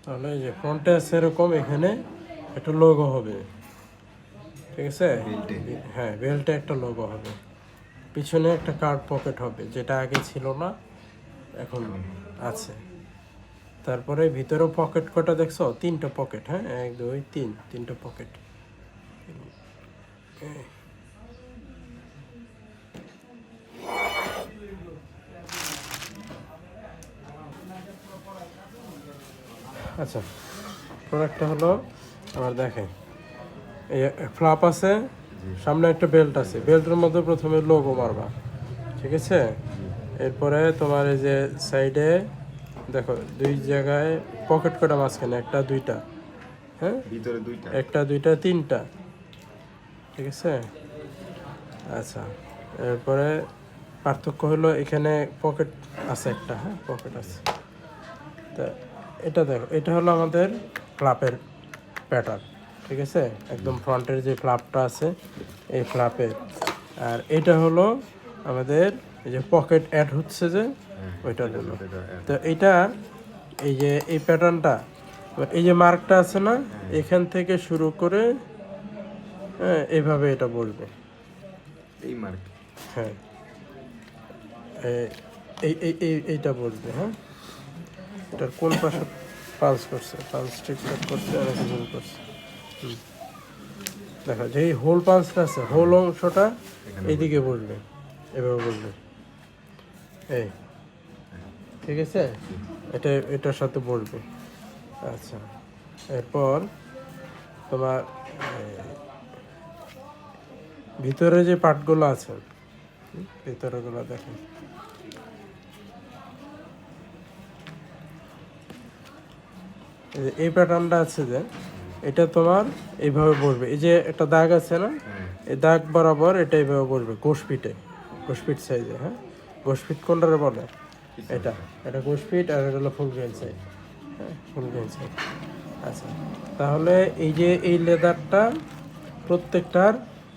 তাহলে এই যে ফ্রন্টে আছে এরকম, এখানে একটা লোগো হবে, ঠিক আছে? হ্যাঁ, বেল্টে একটা লোগো হবে, পিছনে একটা কার্ড পকেট হবে, যেটা আগে ছিল না, এখন আছে। তারপরে ভিতরেও পকেট কটা দেখছো? 3টা পকেট, হ্যাঁ, 1 2 3, 3টা পকেট। আচ্ছা, প্রোডাক্টটা হলো আমার, দেখেন এই ফ্লাপ আছে, সামনে একটা বেল্ট আছে, বেল্টের মধ্যে প্রথমে লোগো মারবা, ঠিক আছে? এরপরে তোমার এই যে সাইডে দেখো 2 জায়গায় পকেট কটা মাঝখানে, 1টা 2টা, হ্যাঁ, ভিতরে 2টা, 1টা 2টা 3টা, ঠিক আছে? আচ্ছা, এরপরে পার্থক্য হলো এখানে পকেট আছে একটা, হ্যাঁ, পকেট আছে। তা এটা দেখো, এটা হলো আমাদের ফ্লাপের প্যাটার্ন, ঠিক আছে? একদম ফ্রন্টের যে ফ্লাপটা আছে এই ফ্লাপের। আর এটা হলো আমাদের এই যে পকেট অ্যাড হচ্ছে যে ওইটার জন্য। তো এইটা এই যে এই প্যাটার্নটা, এই যে মার্কটা আছে না, এখান থেকে শুরু করে এইভাবে এটা বসবে, এই মার্ক, হ্যাঁ, এই এই এই এইটা বসবে, হ্যাঁ। এটার কোন পাশে পালস করছে, পালস ঠিকঠাক করছে আর ভুল করছে। দেখো যে হোল পালসটা আছে, হোল অংশটা এইদিকে বসবে, এভাবে বসবে, এই, ঠিক আছে? এটা এটার সাথে বসবে। আচ্ছা, এরপর তোমার ভিতরে যে পার্টগুলো আছে, ভিতরেগুলো দেখো, এই প্যাটার্নটা আছে যে এটা তোমার এইভাবে বসবে, এই যে একটা দাগ আছে না, এই দাগ বরাবর এটা এইভাবে বসবে, গোশপিটে, গোশপিট সাইজে, হ্যাঁ। গোশপিট কোনটারে বলে? এটা, এটা গোশপিট, আর এটা হলো ফুল গ্রেন সাইজ, হ্যাঁ, ফুল গ্রেন সাইজ। আচ্ছা, তাহলে এই যে এই লেদারটা প্রত্যেকটার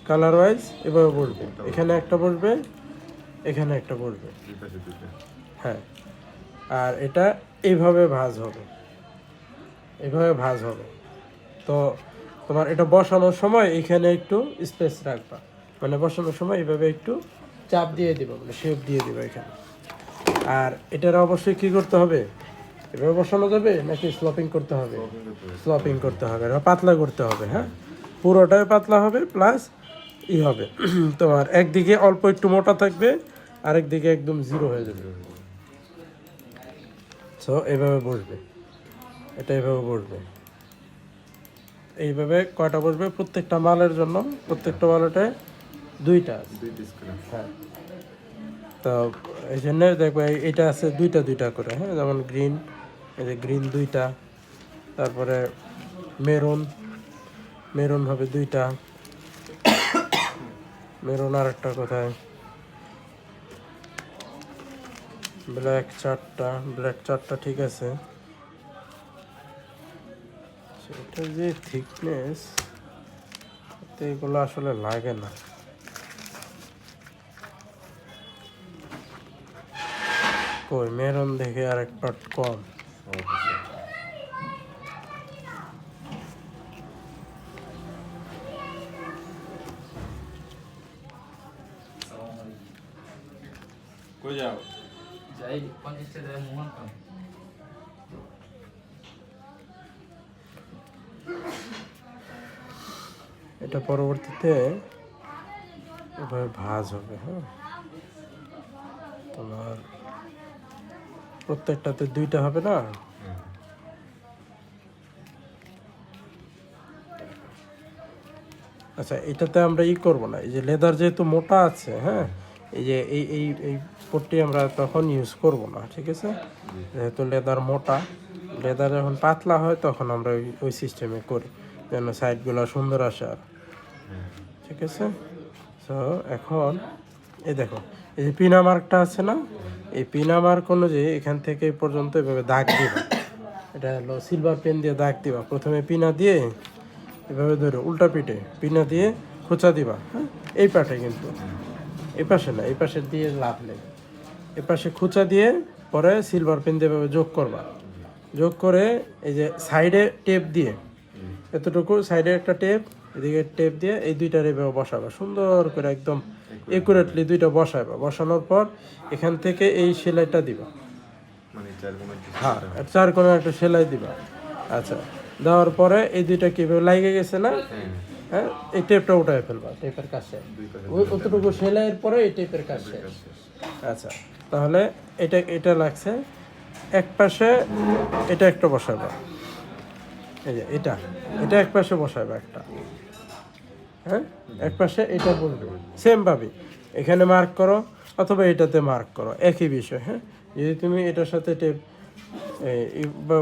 কালার ওয়াইজ এভাবে বসবে, এখানে একটা বসবে, এখানে একটা বসবে, হ্যাঁ। আর এটা এইভাবে ভাঁজ হবে, এইভাবে ভাঁজ হবে। তো তোমার এটা বসানোর সময় এখানে একটু স্পেস রাখবা, মানে বসানোর সময় এইভাবে একটু চাপ দিয়ে দিবা, মানে শেপ দিয়ে দিবা এখানে। আর এটার অবশ্যই কি করতে হবে, এভাবে বসানো যাবে নাকি স্লপিং করতে হবে? স্লপিং করতে হবে, আর পাতলা করতে হবে, হ্যাঁ, পুরোটাই পাতলা হবে, প্লাস হবে তোমার একদিকে অল্প একটু মোটা থাকবে, আরেক দিকে একদম জিরো হয়ে যাবে। সো এইভাবে বসবে, এটা এইভাবে বসবে, এইভাবে কয়টা বসবে প্রত্যেকটা মালের জন্য, প্রত্যেকটা মালেটে 2টা, হ্যাঁ। তো এই জন্য দেখবে এটা আছে 2টা 2টা করে, হ্যাঁ, যেমন গ্রিন, এই যে গ্রিন 2টা, তারপরে মেরুন, মেরুন হবে 2টা, মেরুন আর একটা কোথায়, ব্ল্যাক 4টা, ব্ল্যাক 4টা, ঠিক আছে। সেটা যে থিকনেস, এগুলো আসলে লাগে না। কই মেরুন দেখে আর এক পার্ট কম, কই যাও, যাই 50 টাকা মোহন পান। এটা পরবর্তীতে এভাবে ভাঁজ হবে, হ্যাঁ। তোমার প্রত্যেকটাতে 2টা হবে না? আচ্ছা, এটাতে আমরা করব না, এই যে লেদার যেহেতু মোটা আছে, হ্যাঁ, এই যে এই এই এই পট্টি আমরা তখন ইউজ করব না, ঠিক আছে? যেহেতু লেদার মোটা, লেদার যখন পাতলা হয় তখন আমরা ওই সিস্টেমে করি, যেন সাইডগুলো সুন্দর আসে আর, ঠিক আছে? সো এখন এই দেখো, এই যে পিনা মার্কটা আছে না, এই পিনা মার্ক অনুযায়ী এখান থেকে এই পর্যন্ত এভাবে দাগ দিবা, এটা হলো সিলভার পেন দিয়ে দাগ দিবা, প্রথমে পিনা দিয়ে এভাবে ধরে উল্টা পিঠে পিনা দিয়ে খোঁচা দিবা, হ্যাঁ, এই পাশে, কিন্তু এই পাশে না, এই পাশে দিয়ে লাভ নেই, এ পাশে খোঁচা দিয়ে পরে সিলভার পেন দিয়ে এভাবে যোগ করবা, যোগ করে এই যে সাইডে টেপ দিয়ে এতটুকু সাইডে একটা টেপ, এদিকে টেপ দিয়ে এই দুইটার এভাবে বসাবা সুন্দর করে একদম একুরেটলি দুইটা বসাবা। বসানোর পর এখান থেকে এই সেলাইটা দিবা, মানে 4 কোণের যে হ্যাঁ 4 কোণে একটা সেলাই দিবা। আচ্ছা, দেওয়ার পরে এই দুইটা কিভাবে লাগে গেছে না, হ্যাঁ এই টেপটা উঠায় ফেলবা টেপের কাছে, ওই অতটুকু সেলাইয়ের পরে এই টেপের কাছে। আচ্ছা, তাহলে এটা লাগছে এক পাশে, এটা একটা বসাবা, এই যে এটা এক পাশে বসাবে একটা, হ্যাঁ এক পাশে এটা বলবে সেম ভাবে এখানে মার্ক করো অথবা এটাতে মার্ক করো, একই বিষয়। হ্যাঁ, যদি তুমি এটার সাথে টেপ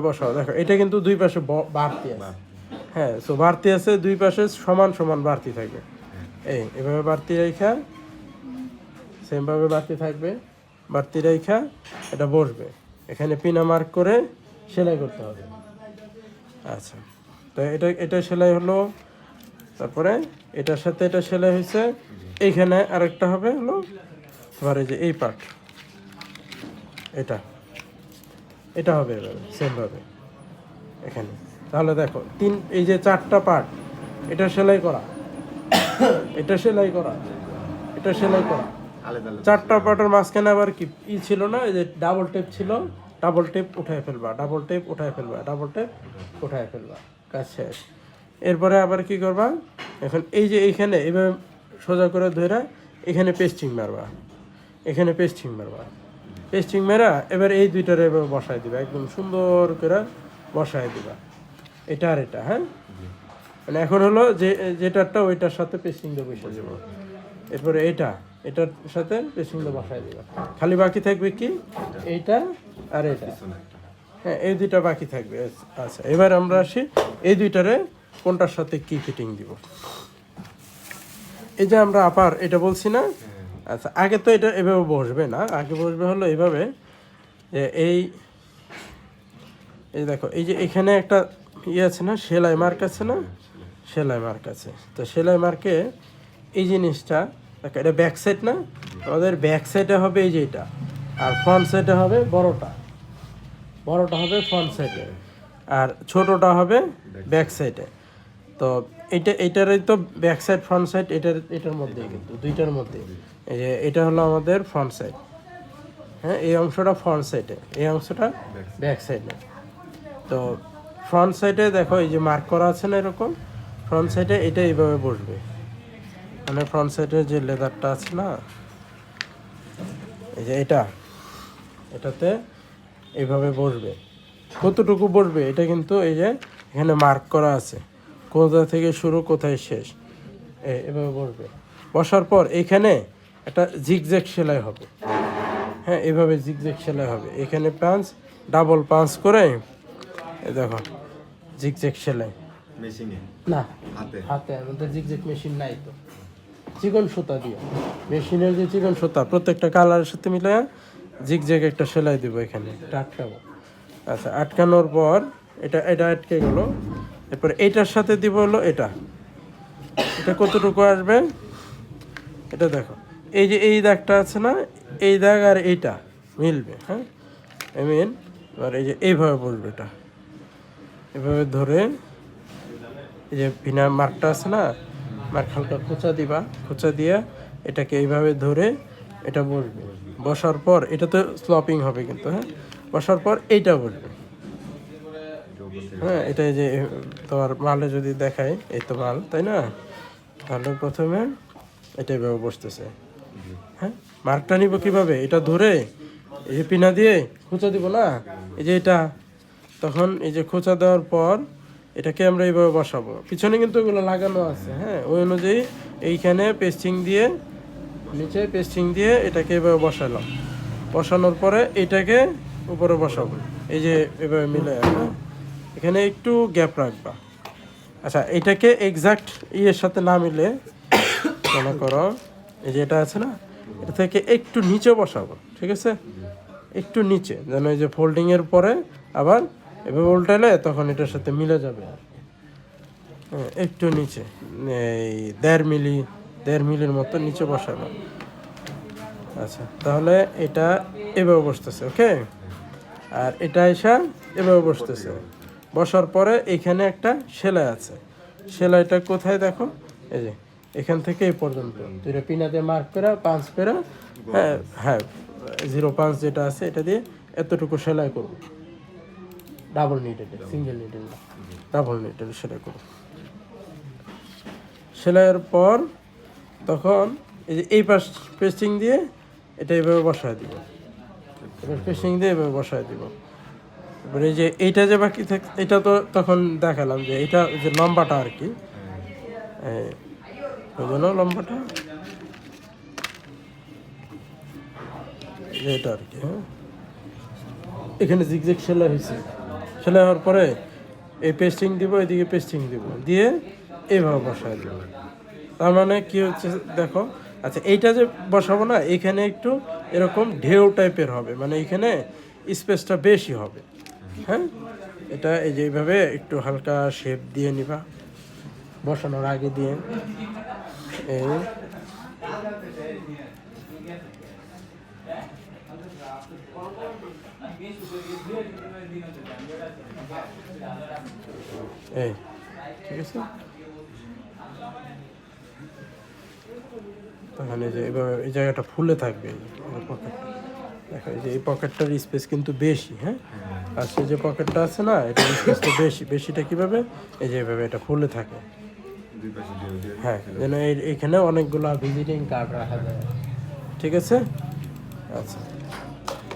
বসাও, দেখো এটা কিন্তু দুই পাশে বাড়তি আছে, হ্যাঁ সো বাড়তি আছে, দুই পাশে সমান সমান বাড়তি থাকবে। এভাবে বাড়তি রেখা সেমভাবে বাড়তি থাকবে, বাড়তি রেখা এটা বসবে, এখানে পিনা মার্ক করে সেলাই করতে হবে। আচ্ছা, তো এটা সেলাই হলো, তারপরে এটার সাথে এটা সেলাই হয়েছে, এইখানে আরেকটা হবে হলো এবার এই যে এই পার্ট, এটা হবে এভাবে সেমভাবে এখানে। তাহলে দেখো এই যে 4টা পার্ট, এটা সেলাই করা, এটা সেলাই করা, এটা সেলাই করা, আলাদা আলাদা 4টা পার্টের মাঝখানে আবার কি ছিল না, এই যে ডাবল টেপ ছিল, ডাবল টেপ উঠায় ফেলবা, ডাবল টেপ উঠায় ফেলবা, ডাবল টেপ উঠায় ফেলবা, কাজ শেষ। এরপরে আবার কি করবা, এখন এই যে এইখানে এভাবে সোজা করে ধরে এখানে পেস্টিং মারবা, এখানে পেস্টিং মারবা, পেস্টিং মেরা এবার এই দুইটার এভাবে বসায় দিবা, একদম সুন্দর করে বসায় দিবা, এটা আর এটা। হ্যাঁ, মানে এখন হলো যে যেটারটা ওইটার সাথে পেস্টিং দিয়ে বসে দেবো, এরপরে এটার সাথে পেস্টিং দিয়ে বসায় দিবা, খালি বাকি থাকবে কি এইটা আর এটা, হ্যাঁ এই দুইটা বাকি থাকবে। আচ্ছা, এবার আমরা আসি এই দুইটারে কোনটার সাথে কি ফিটিং দিব। এই যে আমরা আপার এটা বলছি না, আচ্ছা আগে তো এটা এভাবে বসবে না, আগে বসবে হলো এইভাবে, যে এই দেখো এই যে এখানে একটা আছে না, সেলাই মার্ক আছে না, সেলাই মার্ক আছে, তো সেলাই মার্কে এই জিনিসটা দেখো, এটা ব্যাক সাইড না, আমাদের ব্যাক সাইডে হবে এই যে এটা, আর ফ্রন্ট সাইডে হবে বড়টা হবে ফ্রন্ট সাইডে, আর ছোটটা হবে ব্যাক সাইডে। তো এইটারই তো ব্যাক সাইড ফ্রন্ট সাইড এটার মধ্যেই, কিন্তু দুইটার মধ্যে এই যে এটা হলো আমাদের ফ্রন্ট সাইড, হ্যাঁ এই অংশটা ফ্রন্ট সাইডে, এই অংশটা ব্যাক সাইডে। তো ফ্রন্ট সাইডে দেখো এই যে মার্ক করা আছে না এরকম, ফ্রন্ট সাইডে এটা এইভাবে বসবে, মানে ফ্রন্ট সাইডে যে লেদারটা আছে না, এই যে এটাতে এইভাবে বসবে। কতটুকু বসবে এটা কিন্তু এই যে এখানে মার্ক করা আছে, কোথা থেকে শুরু কোথায় শেষ, এভাবে বসবে। বসার পর এখানে একটা জিগজ্যাগ সেলাই হবে, হ্যাঁ এভাবে জিগজ্যাগ সেলাই হবে, এখানে ডাবল পাঞ্চ করে দেখো জিগজ্যাগ সেলাই, মেশিনে না হাতে আমাদের জিগজ্যাগ মেশিন নাই তো, চিকন সুতা দিয়ে, মেশিনের যে চিকন সুতা প্রত্যেকটা কালারের সাথে মিলে জিগজ্যাগ একটা সেলাই দিব, এখানে এটা আটকাবো। আচ্ছা, আটকানোর পর এটা আটকে গেল, এরপর এইটার সাথে দিব হলো এটা কতটুকু আসবে, এটা দেখো এই যে এই দাগটা আছে না, এই দাগ আর এইটা মিলবে, হ্যাঁ এবার এই যে এইভাবে বলবে, এটা এভাবে ধরে এই যে বিনা মার্কটা আছে না, মার্ক হালকা খোঁচা দিবা, খোঁচা দিয়ে এটাকে এইভাবে ধরে এটা বসবে। বসার পর এটা তো স্লপিং হবে কিন্তু, হ্যাঁ বসার পর এইটা বসবে, হ্যাঁ এটা যে তোমার মালে যদি দেখায়, এই তো মাল তাই না, তাহলে প্রথমে এটা এভাবে বসতেছে, হ্যাঁ মার্কটা নিব কিভাবে, এটা ধরে এই যে পিনা দিয়ে খোঁচা দিব না, এই যে এটা, তখন এই যে খোঁচা দেওয়ার পর এটাকে আমরা এইভাবে বসাবো, পিছনে কিন্তু এগুলো লাগানো আছে, হ্যাঁ ওই অনুযায়ী এইখানে পেস্টিং দিয়ে, নিচে পেস্টিং দিয়ে এটাকে এভাবে বসালাম, বসানোর পরে এটাকে উপরে বসাবো, এই যে এভাবে মিলে, হ্যাঁ এখানে একটু গ্যাপ রাখবা। আচ্ছা, এটাকে এক্সাক্ট ইয়ের সাথে না মিলে মনে করো এই যে এটা আছে না, এটা থেকে একটু নিচে বসাবো, ঠিক আছে, একটু নিচে, যেন এই যে ফোল্ডিংয়ের পরে আবার এভাবে উল্টালে তখন এটার সাথে মিলে যাবে আর কি, হ্যাঁ একটু নিচে, এই 1.5 মিলির মতো নিচে বসাবো। আচ্ছা, তাহলে এটা এভাবে বসতেছে, ওকে। আর এটা এসে এভাবে বসতেছে, বসার পরে এখানে একটা সেলাই আছে, সেলাইটা কোথায় দেখো, এই যে এখান থেকে এই পর্যন্ত দুইটা পিনা দিয়ে মার্ক করে পাঁচ করে, হ্যাঁ হ্যাঁ 0.5 যেটা আছে এটা দিয়ে এতটুকু সেলাই করব, ডাবল নিডেল, সিঙ্গেল নিডেল না, ডাবল নিডেল সেলাই করব। সেলাইয়ের পর তখন এই যে এই পাশ পেস্টিং দিয়ে এটা এইভাবে বসায় দিব, এবার পেস্টিং দিয়ে এভাবে বসায় দিব। এবারে এই যে এইটা যে বাকি থাকে এটা তো তখন দেখালাম যে এটা যে লম্বাটা আর কি, ওই জন্য লম্বাটা এটা আর কি। হ্যাঁ, এখানে জিগজ্যাগ সেলাই হয়েছে, সেলাই হওয়ার পরে এই পেস্টিং দিব, এদিকে পেস্টিং দিব, দিয়ে এইভাবে বসায় দিব। তার মানে কি হচ্ছে দেখো, আচ্ছা এইটা যে বসাবো না, এখানে একটু এরকম ঢেউ টাইপের হবে, মানে এখানে স্পেসটা বেশি হবে। হ্যাঁ, এটা এই যে এইভাবে একটু হালকা শেপ দিয়ে নিবা বসানোর আগে দিয়ে, এই এই ঠিক আছে। তখন এই যে এভাবে এই জায়গাটা ফুলে থাকবে, দেখো এই যে এই পকেটটার স্পেস কিন্তু বেশি। হ্যাঁ, আর সেই যে পকেটটা আছে না, এটার স্পেসটা বেশি, বেশিটা কীভাবে, এই যে এভাবে এটা ফুলে থাকে। হ্যাঁ, যেন এইখানে অনেকগুলো ভিজিটিং কার্ড রাখা যায়। ঠিক আছে, আচ্ছা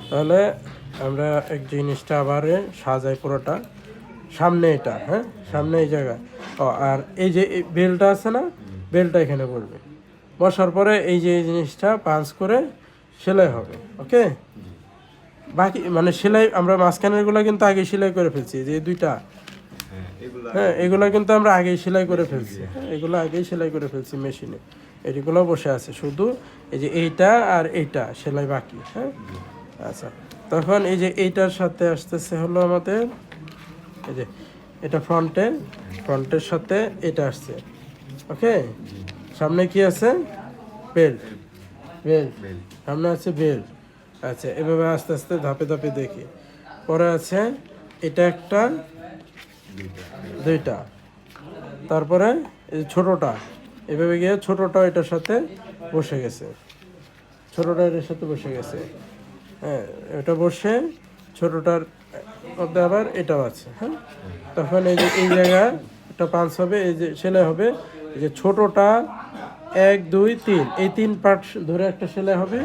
তাহলে আমরা এক জিনিসটা আবার সাজাই পুরোটা, সামনে এটা, হ্যাঁ সামনে এই জায়গায়, ও আর এই যে বেলটা আছে না, বেলটা এখানে পড়বে, বসার পরে এই যে এই জিনিসটা পাঞ্চ করে সেলাই হবে। ওকে, বাকি মানে সেলাই আমরা মাঝখানেরগুলো কিন্তু আগে সেলাই করে ফেলছি, যে দুইটা, হ্যাঁ এগুলো কিন্তু আমরা আগেই সেলাই করে ফেলছি, এগুলো আগেই সেলাই করে ফেলছি মেশিনে, এগুলো বসে আছে, শুধু এই যে এইটা আর এইটা সেলাই বাকি। হ্যাঁ, আচ্ছা তখন এই যে এইটার সাথে আসতেছে হলো আমাদের এই যে এটা ফ্রন্টের সাথে এটা আসছে। ওকে, সামনে কি আছে, বেল্ট, সামনে আছে বেল্ট। আচ্ছা এভাবে আস্তে আস্তে ধাপে ধাপে দেখি, পরে আছে এটা একটা, দুইটা, তারপরে এই ছোটোটা এভাবে গিয়ে ছোটোটা এটার সাথে বসে গেছে, ছোটোটা এটার সাথে বসে গেছে। হ্যাঁ, এটা বসে ছোটোটার মধ্যে আবার এটাও আছে। হ্যাঁ, তখন এই যে এই জায়গা একটা পাঞ্চ হবে, এই যে সেলাই হবে, এই যে ছোটোটা 1 2 3 এই 3 পার্ট ধরে একটা সেলাই হবে,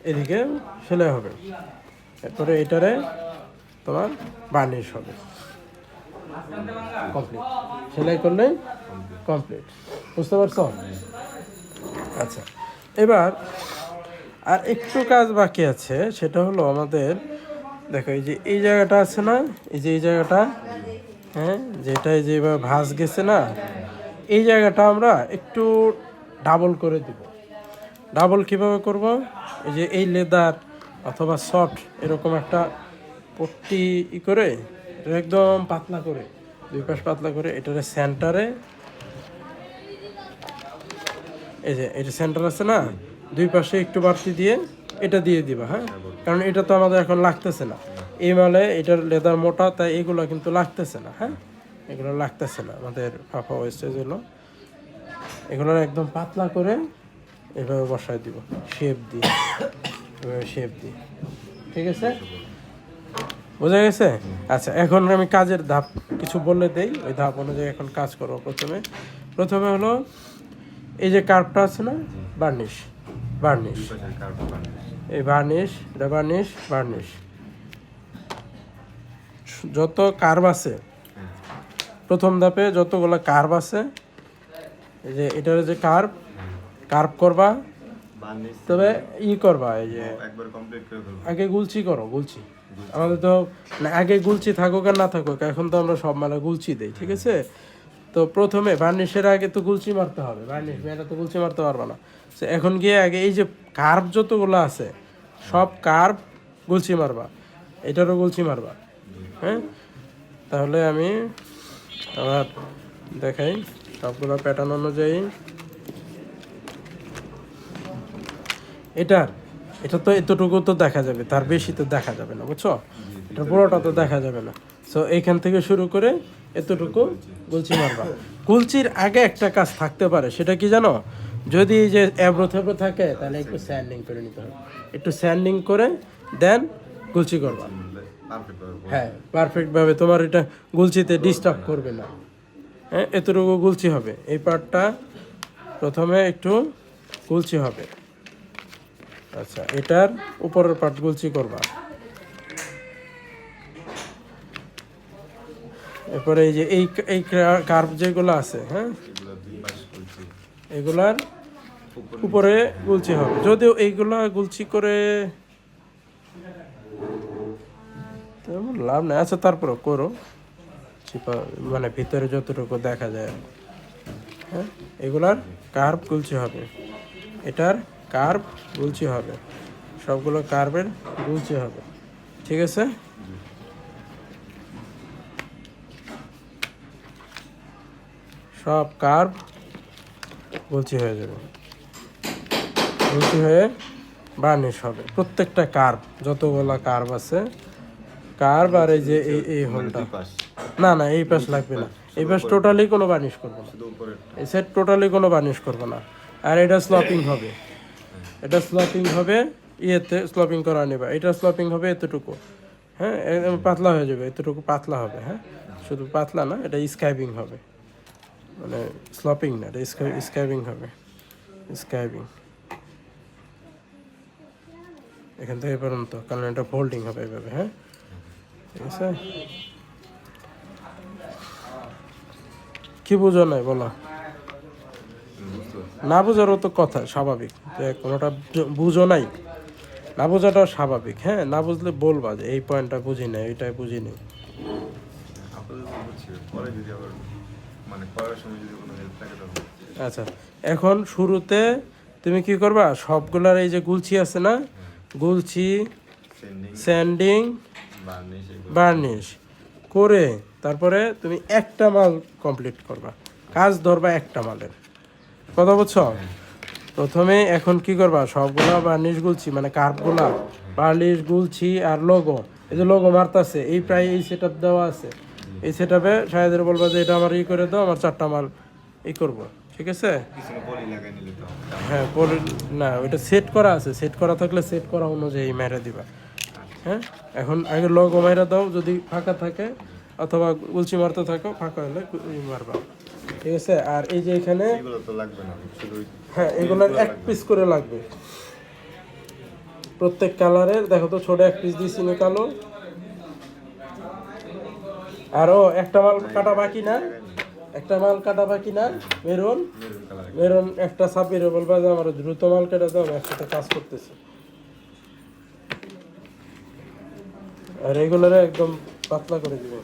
এদিকে সেলাই হবে, এরপরে এটারে তোমার বার্নিশ হবে, কমপ্লিট, সেলাই করলে কমপ্লিট। বুঝতে পারছো? আচ্ছা এবার আর একটু কাজ বাকি আছে, সেটা হলো আমাদের দেখো এই যে এই জায়গাটা আছে না, এই যে এই জায়গাটা, হ্যাঁ যেটা এই যে ভাঁজ গেছে না, এই জায়গাটা আমরা একটু ডাবল করে দিব। ডাবল কিভাবে করব, এই যে এই লেদার অথবা সফট এরকম একটা পট্টি করে এটা একদম পাতলা করে, দুই পাশ পাতলা করে, এটার সেন্টারে এই যে এটা সেন্টার আছে না, দুই পাশে একটু বাড়তি দিয়ে এটা দিয়ে দিবা। হ্যাঁ, কারণ এটা তো আমাদের এখন লাগতেছে না, এই মালে এটার লেদার মোটা, তাই এগুলো কিন্তু লাগতেছে না। হ্যাঁ, এগুলো লাগতেছে না আমাদের ফাফা ওয়েস্টেজগুলো, এগুলো একদম পাতলা করে এভাবে বসায় দিব, শেপ দিয়ে, এভাবে শেপ দিয়ে। ঠিক আছে, বোঝা গেছে? আচ্ছা এখন আমি কাজের ধাপ কিছু বলে দেই, ওই ধাপ অনুযায়ী এখন কাজ করবো। প্রথমে হলো এই যে কার্ভটা আছে না, বার্নিশ, এই বার্নিশ যত কার্ভ আছে, প্রথম ধাপে যতগুলো কার্ভ আছে, এই যে এটার যে কার্ভ করবা, তবে করবা এই যে আগে গুলছি করো, আমাদের তো আগে গুলছি থাকুক আর না থাকুক, এখন তো আমরা সব মানে গুলছি দেই। ঠিক আছে, তো প্রথমে বার্নিশের আগে তো গুলছি মারতে হবে, বার্নিশ মেয়েরা তো গুলছি মারতে পারবে না, এখন গিয়ে আগে এই যে কার্ভ যতগুলো আছে সব কার্ভ গুলছি মারবা, এটারও গুলছি মারবা। হ্যাঁ, তাহলে আমি আবার দেখাই সবগুলো প্যাটার্ন অনুযায়ী। এটার এটা তো এতটুকু তো দেখা যাবে, তার বেশি তো দেখা যাবে না, বুঝছো? এটা পুরোটা তো দেখা যাবে না। সো এইখান থেকে শুরু করে এতটুকু গুলচি মারবা। গুলচির আগে একটা কাজ থাকতে পারে, সেটা কি জানো? যদি এই যে এবড়ো থেবড়ো থাকে তাহলে একটু স্যান্ডিং করে নিতে হবে, একটু স্যান্ডিং করে দেন গুলচি করবা। পারফেক্ট ভাবে হ্যাঁ, পারফেক্টভাবে তোমার এটা গুলচিতে ডিস্টার্ব করবে না। হ্যাঁ, এতটুকু গুলচি হবে, এই পার্টটা প্রথমে একটু গুলচি হবে। আচ্ছা, এটার উপরের পার্ট গুলচি করবা। এরপরে এই যে এই কার্ভ যেগুলো আছে, হ্যাঁ, এগুলো দুই পাশ করছি এগুলার উপরে গুলচি হবে। যদিও এইগুলা গুলচি করে তেমন লাভ নেই। আচ্ছা, তারপরে করো, মানে ভিতরে যতটুকু দেখা যায়। হ্যাঁ, এগুলার কার্ভ গুলচি হবে, এটার কার্ভ গুলচি হবে, সবগুলো কার্ভের গুলচি হবে। ঠিক আছে? সব কার্ভ গুলচি হয়ে যাবে, গুলচি হয়ে বার্নিশ হবে। প্রত্যেকটা কার্ভ, যতগুলা কার্ভ আছে, কার্ভ আর এই যে এই হোলটা, দুই পাশ না না এই পাশ লাগবে না, এই পাশ টোটালি কোনো বার্নিশ করবো না, শুধু উপরে এই সাইড টোটালি কোনো বার্নিশ করবো না। আর এটা স্লপিং হবে, এটা স্লপিং হবে, ইয়েতে স্লপিং করা নেবা, এটা স্লপিং হবে এতটুকু। হ্যাঁ, একদম পাতলা হয়ে যাবে, এতটুকু পাতলা হবে। হ্যাঁ, শুধু পাতলা না, এটা স্কাইবিং হবে, মানে স্লপিং না, এটা স্কাইবিং হবে, স্কাইবিং এখান থেকে পর্যন্ত, কারণ এটা ফোল্ডিং হবে এইভাবে। হ্যাঁ, ঠিক আছে? কি বুঝো নাই বলো? বুঝতে পারছি। না বোঝারও তো কথা, স্বাভাবিক, যে কোনোটা বুঝো নাই, না বোঝাটাও স্বাভাবিক। হ্যাঁ, না বুঝলে বলবা যে এই পয়েন্টটা বুঝি নাই, এইটাই বুঝি নাই। আপাতত বুঝছি, পরে যদি আবার মানে করার সময় যদি কোনো হেল্প থাকে তখন আচ্ছা, এখন শুরুতে তুমি কি করবা? সবগুলার এই যে গুলছি আছে না, গুলছি, সেন্ডিং স্যান্ডিং, বার্নিশ এগুলো বার্নিশ করে তারপরে তুমি একটা মাল কমপ্লিট করবা, কাজ ধরবা একটা মালের। কথা বুঝছো? প্রথমে এখন কি করবা? সবগুলা বার্নিশ গুলছি, মানে কার্ভগুলা বার্নিশ গুলছি আর লোগো, এই যে লোগো মারতাছে, এই প্রায় এই সেট আপ দেওয়া আছে, এই সেট আপে সাহেদের বলবা যে এটা আমার ই করে দাও, আমার 4টা মাল ই করবো। ঠিক আছে? কিছু বলি লাগাই নিলে তো হবে। হ্যাঁ, বলে না, ওইটা সেট করা আছে, সেট করা থাকলে সেট করা অনুযায়ী মেরে দিবা। হ্যাঁ, এখন আগে লোগো মেরে দাও যদি ফাঁকা থাকে, অথবা গুলচি মারতে থাকো, ফাঁকা হলে মারবা। ঠিক আছে? আর এই যে এখানে, এগুলো তো লাগবে না, শুধু হ্যাঁ, এগুলোর এক পিস করে লাগবে প্রত্যেক কালারের। দেখো তো, ছোট এক পিস দিয়েছি না কালো, আরও একটা মাল কাটা বাকি না, একটা মাল কাটা বাকি না, মেরুন, মেরুন কালার মেরুন একটা সাপিরে বলবা যে আমার দ্রুত মাল কেটে দাও, আমি একসাথে কাজ করতেছি। আর এগুলোরে একদম পাতলা করে দিবে।